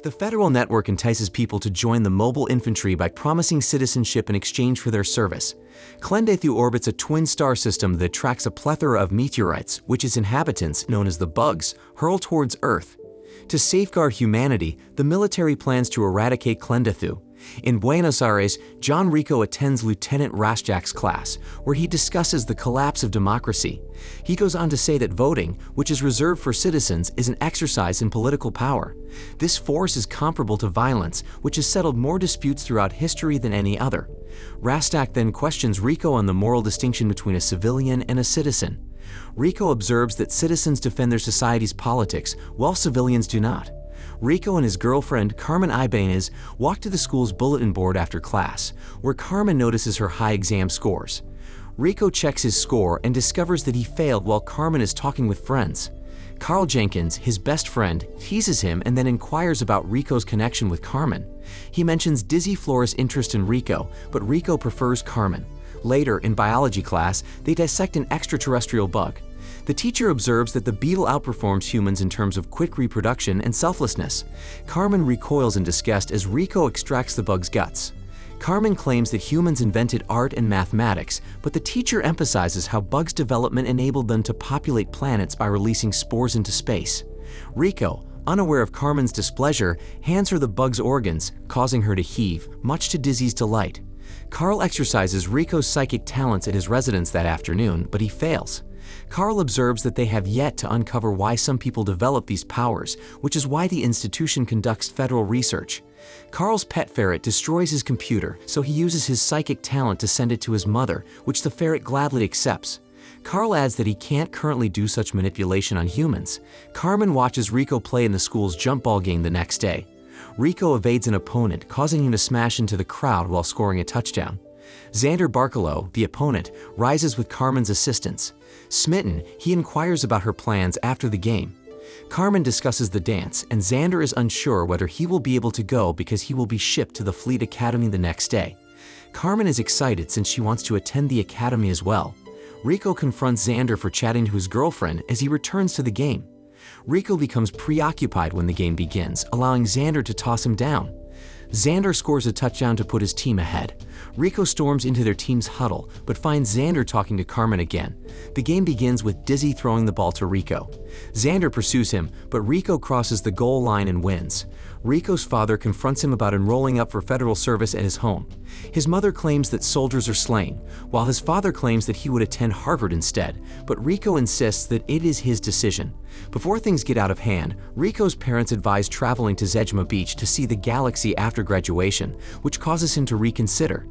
The federal network entices people to join the Mobile Infantry by promising citizenship in exchange for their service. Klendathu orbits a twin star system that attracts a plethora of meteorites, which its inhabitants, known as the bugs, hurl towards Earth. To safeguard humanity, the military plans to eradicate Klendathu. In Buenos Aires, John Rico attends Lieutenant Rasczak's class, where he discusses the collapse of democracy. He goes on to say that voting, which is reserved for citizens, is an exercise in political power. This force is comparable to violence, which has settled more disputes throughout history than any other. Rasczak then questions Rico on the moral distinction between a civilian and a citizen. Rico observes that citizens defend their society's politics, while civilians do not. Rico and his girlfriend, Carmen Ibanez, walk to the school's bulletin board after class, where Carmen notices her high exam scores. Rico checks his score and discovers that he failed while Carmen is talking with friends. Carl Jenkins, his best friend, teases him and then inquires about Rico's connection with Carmen. He mentions Dizzy Flores' interest in Rico, but Rico prefers Carmen. Later, in biology class, they dissect an extraterrestrial bug. The teacher observes that the beetle outperforms humans in terms of quick reproduction and selflessness. Carmen recoils in disgust as Rico extracts the bug's guts. Carmen claims that humans invented art and mathematics, but the teacher emphasizes how bugs' development enabled them to populate planets by releasing spores into space. Rico, unaware of Carmen's displeasure, hands her the bug's organs, causing her to heave, much to Dizzy's delight. Carl exercises Rico's psychic talents at his residence that afternoon, but he fails. Carl observes that they have yet to uncover why some people develop these powers, which is why the institution conducts federal research. Carl's pet ferret destroys his computer, so he uses his psychic talent to send it to his mother, which the ferret gladly accepts. Carl adds that he can't currently do such manipulation on humans. Carmen watches Rico play in the school's jump ball game the next day. Rico evades an opponent, causing him to smash into the crowd while scoring a touchdown. Xander Barkalow, the opponent, rises with Carmen's assistance. Smitten, he inquires about her plans after the game. Carmen discusses the dance, and Xander is unsure whether he will be able to go because he will be shipped to the Fleet Academy the next day. Carmen is excited since she wants to attend the academy as well. Rico confronts Xander for chatting to his girlfriend as he returns to the game. Rico becomes preoccupied when the game begins, allowing Xander to toss him down. Xander scores a touchdown to put his team ahead. Rico storms into their team's huddle, but finds Xander talking to Carmen again. The game begins with Dizzy throwing the ball to Rico. Xander pursues him, but Rico crosses the goal line and wins. Rico's father confronts him about enrolling up for federal service at his home. His mother claims that soldiers are slain, while his father claims that he would attend Harvard instead, but Rico insists that it is his decision. Before things get out of hand, Rico's parents advise traveling to Zejma Beach to see the galaxy after graduation, which causes him to reconsider.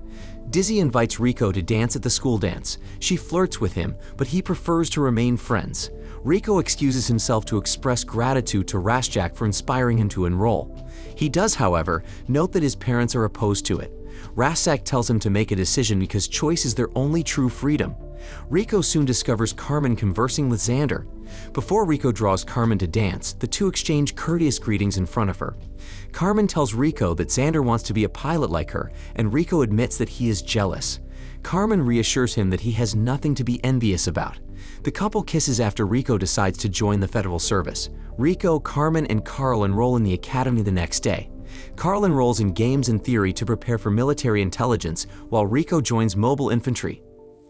Dizzy invites Rico to dance at the school dance. She flirts with him, but he prefers to remain friends. Rico excuses himself to express gratitude to Rasczak for inspiring him to enroll. He does, however, note that his parents are opposed to it. Rasczak tells him to make a decision because choice is their only true freedom. Rico soon discovers Carmen conversing with Xander. Before Rico draws Carmen to dance, the two exchange courteous greetings in front of her. Carmen tells Rico that Xander wants to be a pilot like her, and Rico admits that he is jealous. Carmen reassures him that he has nothing to be envious about. The couple kisses after Rico decides to join the federal service. Rico, Carmen, and Carl enroll in the academy the next day. Carl enrolls in games and theory to prepare for military intelligence, while Rico joins Mobile Infantry.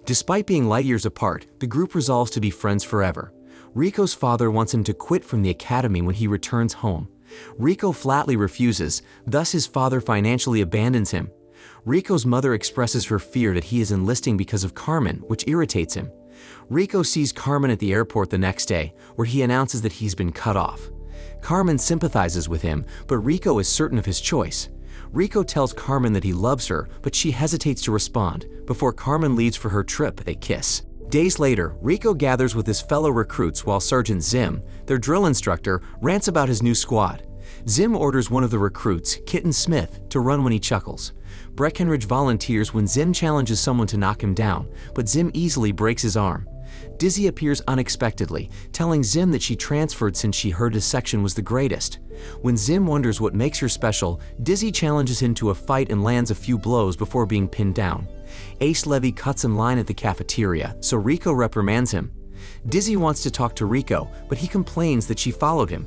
Despite being light years apart, the group resolves to be friends forever. Rico's father wants him to quit from the academy when he returns home. Rico flatly refuses, thus his father financially abandons him. Rico's mother expresses her fear that he is enlisting because of Carmen, which irritates him. Rico sees Carmen at the airport the next day, where he announces that he's been cut off. Carmen sympathizes with him, but Rico is certain of his choice. Rico tells Carmen that he loves her, but she hesitates to respond. Before Carmen leaves for her trip, they kiss. Days later, Rico gathers with his fellow recruits while Sergeant Zim, their drill instructor, rants about his new squad. Zim orders one of the recruits, Kitten Smith, to run when he chuckles. Breckenridge volunteers when Zim challenges someone to knock him down, but Zim easily breaks his arm. Dizzy appears unexpectedly, telling Zim that she transferred since she heard his section was the greatest. When Zim wonders what makes her special, Dizzy challenges him to a fight and lands a few blows before being pinned down. Ace Levy cuts in line at the cafeteria, so Rico reprimands him. Dizzy wants to talk to Rico, but he complains that she followed him.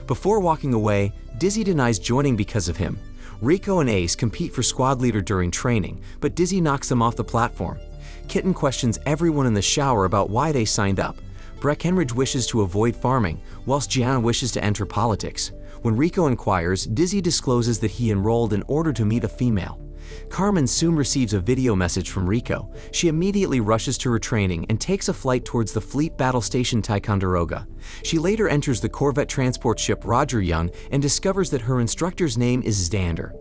Before walking away, Dizzy denies joining because of him. Rico and Ace compete for squad leader during training, but Dizzy knocks them off the platform. Kitten questions everyone in the shower about why they signed up. Breckenridge wishes to avoid farming, whilst Gianna wishes to enter politics. When Rico inquires, Dizzy discloses that he enrolled in order to meet a female. Carmen soon receives a video message from Rico. She immediately rushes to her training and takes a flight towards the fleet battle station Ticonderoga. She later enters the Corvette transport ship Roger Young and discovers that her instructor's name is Xander.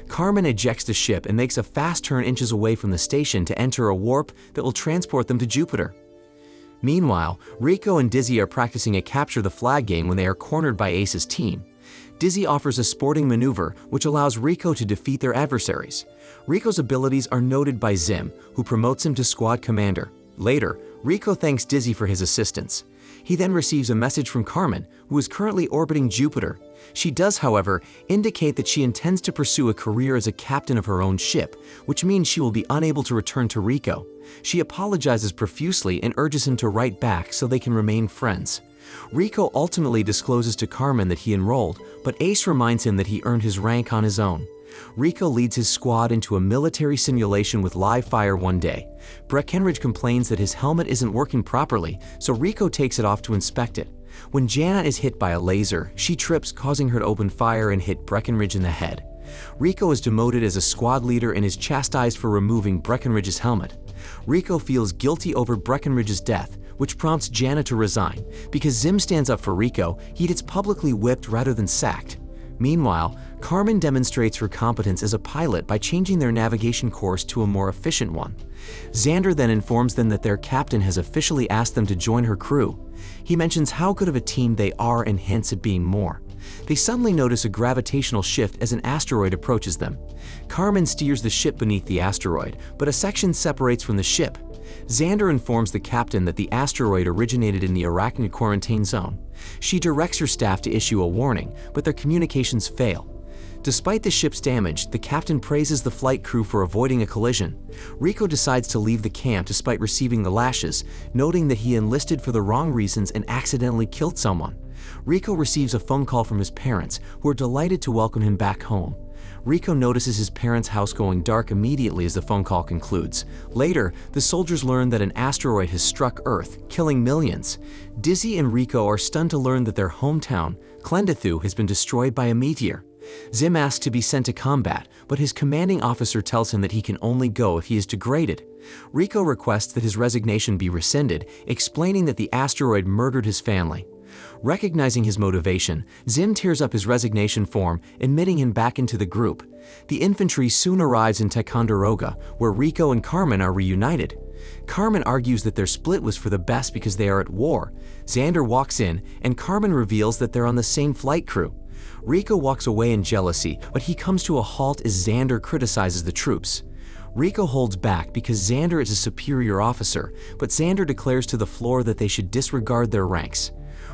Carmen ejects the ship and makes a fast turn inches away from the station to enter a warp that will transport them to Jupiter. Meanwhile, Rico and Dizzy are practicing a capture the flag game when they are cornered by Ace's team. Dizzy offers a sporting maneuver which allows Rico to defeat their adversaries. Rico's abilities are noted by Zim, who promotes him to squad commander. Later, Rico thanks Dizzy for his assistance. He then receives a message from Carmen, who is currently orbiting Jupiter. She does, however, indicate that she intends to pursue a career as a captain of her own ship, which means she will be unable to return to Rico. She apologizes profusely and urges him to write back so they can remain friends. Rico ultimately discloses to Carmen that he enrolled, but Ace reminds him that he earned his rank on his own. Rico leads his squad into a military simulation with live fire one day. Breckenridge complains that his helmet isn't working properly, so Rico takes it off to inspect it. When Jana is hit by a laser, she trips, causing her to open fire and hit Breckenridge in the head. Rico is demoted as a squad leader and is chastised for removing Breckenridge's helmet. Rico feels guilty over Breckenridge's death, which prompts Jana to resign. Because Zim stands up for Rico, he gets publicly whipped rather than sacked. Meanwhile, Carmen demonstrates her competence as a pilot by changing their navigation course to a more efficient one. Xander then informs them that their captain has officially asked them to join her crew. He mentions how good of a team they are and hints at being more. They suddenly notice a gravitational shift as an asteroid approaches them. Carmen steers the ship beneath the asteroid, but a section separates from the ship. Xander informs the captain that the asteroid originated in the arachnid quarantine zone. She directs her staff to issue a warning, but their communications fail. Despite the ship's damage, the captain praises the flight crew for avoiding a collision. Rico decides to leave the camp despite receiving the lashes, noting that he enlisted for the wrong reasons and accidentally killed someone. Rico receives a phone call from his parents, who are delighted to welcome him back home. Rico notices his parents' house going dark immediately as the phone call concludes. Later, the soldiers learn that an asteroid has struck Earth, killing millions. Dizzy and Rico are stunned to learn that their hometown, Klendathu, has been destroyed by a meteor. Zim asks to be sent to combat, but his commanding officer tells him that he can only go if he is degraded. Rico requests that his resignation be rescinded, explaining that the asteroid murdered his family. Recognizing his motivation, Zim tears up his resignation form, admitting him back into the group. The infantry soon arrives in Ticonderoga, where Rico and Carmen are reunited. Carmen argues that their split was for the best because they are at war. Xander walks in, and Carmen reveals that they're on the same flight crew. Rico walks away in jealousy, but he comes to a halt as Xander criticizes the troops. Rico holds back because Xander is a superior officer, but Xander declares to the floor that they should disregard their ranks.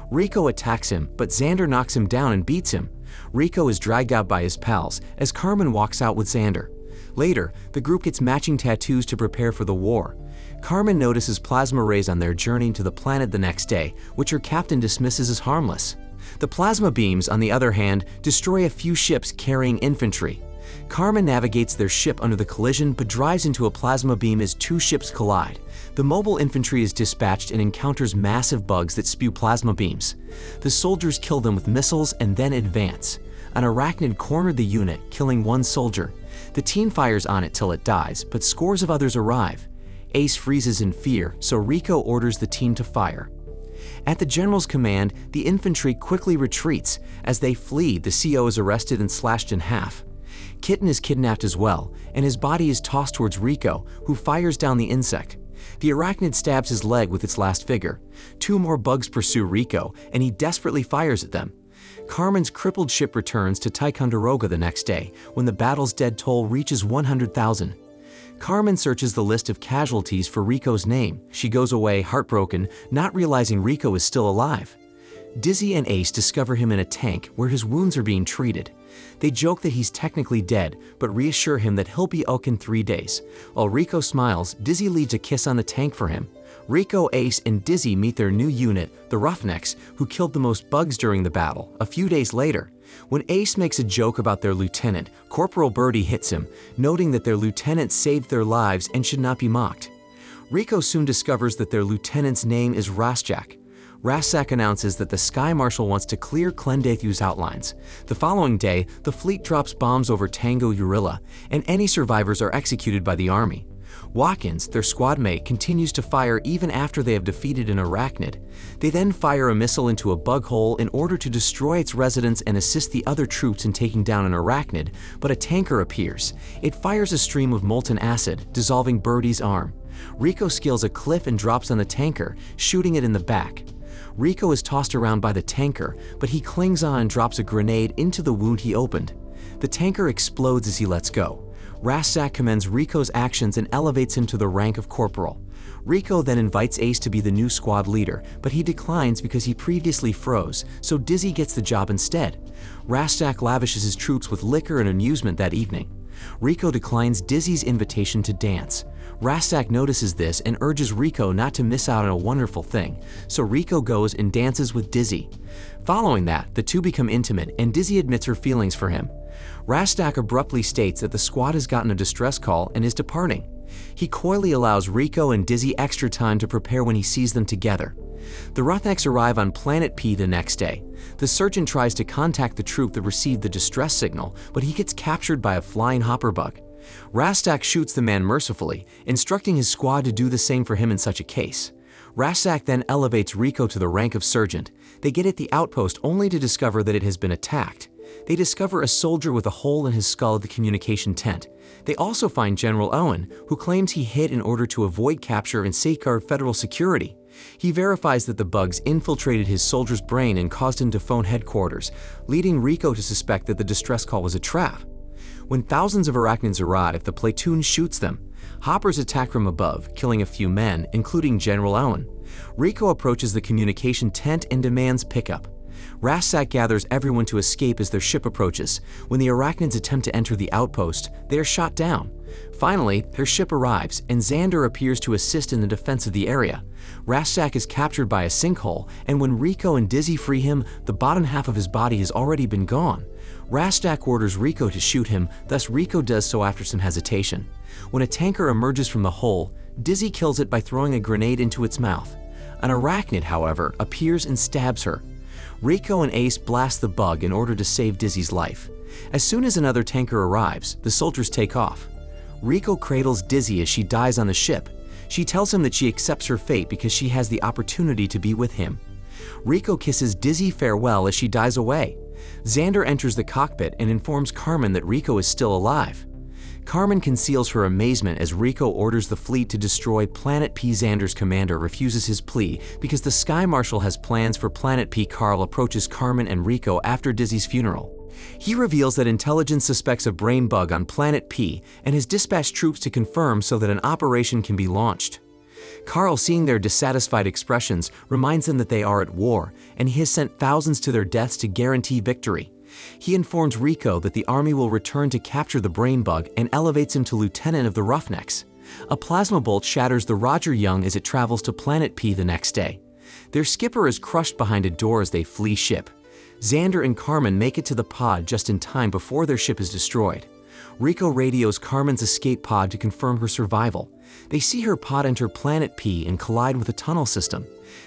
Rico attacks him, but Xander knocks him down and beats him. Rico is dragged out by his pals as Carmen walks out with Xander. Later, the group gets matching tattoos to prepare for the war. Carmen notices plasma rays on their journey to the planet the next day, which her captain dismisses as harmless. The plasma beams, on the other hand, destroy a few ships carrying infantry. Carmen navigates their ship under the collision but drives into a plasma beam as two ships collide. The Mobile Infantry is dispatched and encounters massive bugs that spew plasma beams. The soldiers kill them with missiles and then advance. An arachnid cornered the unit, killing one soldier. The team fires on it till it dies, but scores of others arrive. Ace freezes in fear, so Rico orders the team to fire. At the general's command, the infantry quickly retreats. As they flee, the CO is arrested and slashed in half. Kitten is kidnapped as well, and his body is tossed towards Rico, who fires down the insect. The arachnid stabs his leg with its last figure. Two more bugs pursue Rico, and he desperately fires at them. Carmen's crippled ship returns to Ticonderoga the next day, when the battle's dead toll reaches 100,000. Carmen searches the list of casualties for Rico's name. She goes away heartbroken, not realizing Rico is still alive. Dizzy and Ace discover him in a tank where his wounds are being treated. They joke that he's technically dead, but reassure him that he'll be okay in 3 days. While Rico smiles, Dizzy leaves a kiss on the tank for him. Rico, Ace, and Dizzy meet their new unit, the Roughnecks, who killed the most bugs during the battle, a few days later. When Ace makes a joke about their lieutenant, Corporal Birdie hits him, noting that their lieutenant saved their lives and should not be mocked. Rico soon discovers that their lieutenant's name is Rasczak. Rasczak announces that the Sky Marshal wants to clear Klendathu's outlines. The following day, the fleet drops bombs over Tango Urilla, and any survivors are executed by the army. Watkins, their squad mate, continues to fire even after they have defeated an arachnid. They then fire a missile into a bug hole in order to destroy its residents and assist the other troops in taking down an arachnid, but a tanker appears. It fires a stream of molten acid, dissolving Birdie's arm. Rico scales a cliff and drops on the tanker, shooting it in the back. Rico is tossed around by the tanker, but he clings on and drops a grenade into the wound he opened. The tanker explodes as he lets go. Rasczak commends Rico's actions and elevates him to the rank of corporal. Rico then invites Ace to be the new squad leader, but he declines because he previously froze, so Dizzy gets the job instead. Rasczak lavishes his troops with liquor and amusement that evening. Rico declines Dizzy's invitation to dance. Rasczak notices this and urges Rico not to miss out on a wonderful thing, so Rico goes and dances with Dizzy. Following that, the two become intimate and Dizzy admits her feelings for him. Rasczak abruptly states that the squad has gotten a distress call and is departing. He coyly allows Rico and Dizzy extra time to prepare when he sees them together. The Roughnecks arrive on Planet P the next day. The surgeon tries to contact the troop that received the distress signal, but he gets captured by a flying hopper bug. Rasczak shoots the man mercifully, instructing his squad to do the same for him in such a case. Rasczak then elevates Rico to the rank of sergeant. They get at the outpost only to discover that it has been attacked. They discover a soldier with a hole in his skull at the communication tent. They also find General Owen, who claims he hid in order to avoid capture and safeguard federal security. He verifies that the bugs infiltrated his soldier's brain and caused him to phone headquarters, leading Rico to suspect that the distress call was a trap. When thousands of arachnids arrive, the platoon shoots them. Hoppers attack from above, killing a few men, including General Owen. Rico approaches the communication tent and demands pickup. Rasczak gathers everyone to escape as their ship approaches. When the arachnids attempt to enter the outpost, they are shot down. Finally, their ship arrives, and Xander appears to assist in the defense of the area. Rasczak is captured by a sinkhole, and when Rico and Dizzy free him, the bottom half of his body has already been gone. Rasczak orders Rico to shoot him, thus Rico does so after some hesitation. When a tanker emerges from the hole, Dizzy kills it by throwing a grenade into its mouth. An arachnid, however, appears and stabs her. Rico and Ace blast the bug in order to save Dizzy's life. As soon as another tanker arrives, the soldiers take off. Rico cradles Dizzy as she dies on the ship. She tells him that she accepts her fate because she has the opportunity to be with him. Rico kisses Dizzy farewell as she dies away. Xander enters the cockpit and informs Carmen that Rico is still alive. Carmen conceals her amazement as Rico orders the fleet to destroy Planet P. Xander's commander refuses his plea because the Sky Marshal has plans for Planet P. Carl approaches Carmen and Rico after Dizzy's funeral. He reveals that intelligence suspects a brain bug on Planet P and has dispatched troops to confirm so that an operation can be launched. Carl, seeing their dissatisfied expressions, reminds them that they are at war, and he has sent thousands to their deaths to guarantee victory. He informs Rico that the army will return to capture the brain bug and elevates him to lieutenant of the Roughnecks. A plasma bolt shatters the Roger Young as it travels to Planet P the next day. Their skipper is crushed behind a door as they flee ship. Xander and Carmen make it to the pod just in time before their ship is destroyed. Rico radios Carmen's escape pod to confirm her survival. They see her pod enter Planet P and collide with a tunnel system.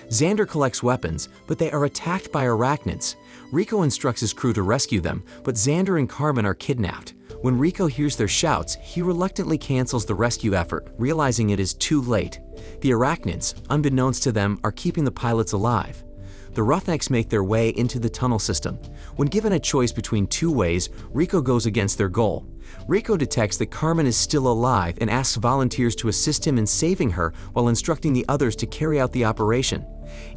Xander collects weapons, but they are attacked by arachnids. Rico instructs his crew to rescue them, but Xander and Carmen are kidnapped. When Rico hears their shouts, he reluctantly cancels the rescue effort, realizing it is too late. The arachnids, unbeknownst to them, are keeping the pilots alive. The Roughnecks make their way into the tunnel system. When given a choice between two ways, Rico goes against their goal. Rico detects that Carmen is still alive and asks volunteers to assist him in saving her while instructing the others to carry out the operation.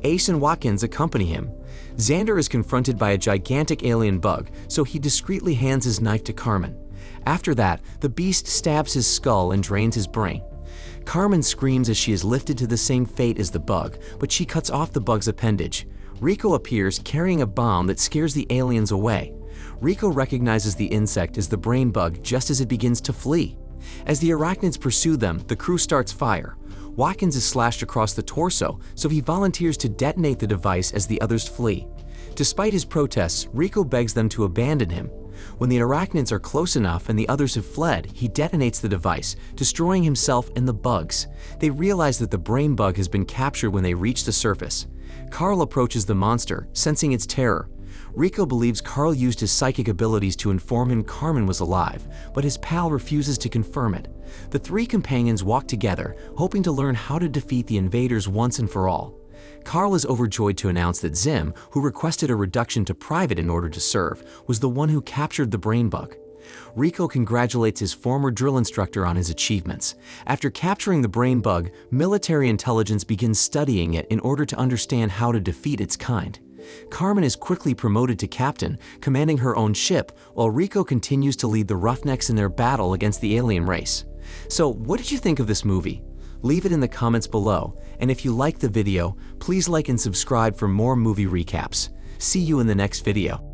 Ace and Watkins accompany him. Xander is confronted by a gigantic alien bug, so he discreetly hands his knife to Carmen. After that, the beast stabs his skull and drains his brain. Carmen screams as she is lifted to the same fate as the bug, but she cuts off the bug's appendage. Rico appears carrying a bomb that scares the aliens away. Rico recognizes the insect as the brain bug just as it begins to flee. As the arachnids pursue them, the crew starts fire. Watkins is slashed across the torso, so he volunteers to detonate the device as the others flee. Despite his protests, Rico begs them to abandon him. When the arachnids are close enough and the others have fled, he detonates the device, destroying himself and the bugs. They realize that the brain bug has been captured when they reach the surface. Carl approaches the monster, sensing its terror. Rico believes Carl used his psychic abilities to inform him Carmen was alive, but his pal refuses to confirm it. The three companions walk together, hoping to learn how to defeat the invaders once and for all. Carl is overjoyed to announce that Zim, who requested a reduction to private in order to serve, was the one who captured the brain bug. Rico congratulates his former drill instructor on his achievements. After capturing the brain bug, military intelligence begins studying it in order to understand how to defeat its kind. Carmen is quickly promoted to captain, commanding her own ship, while Rico continues to lead the Roughnecks in their battle against the alien race. So, what did you think of this movie? Leave it in the comments below, and if you liked the video, please like and subscribe for more movie recaps. See you in the next video.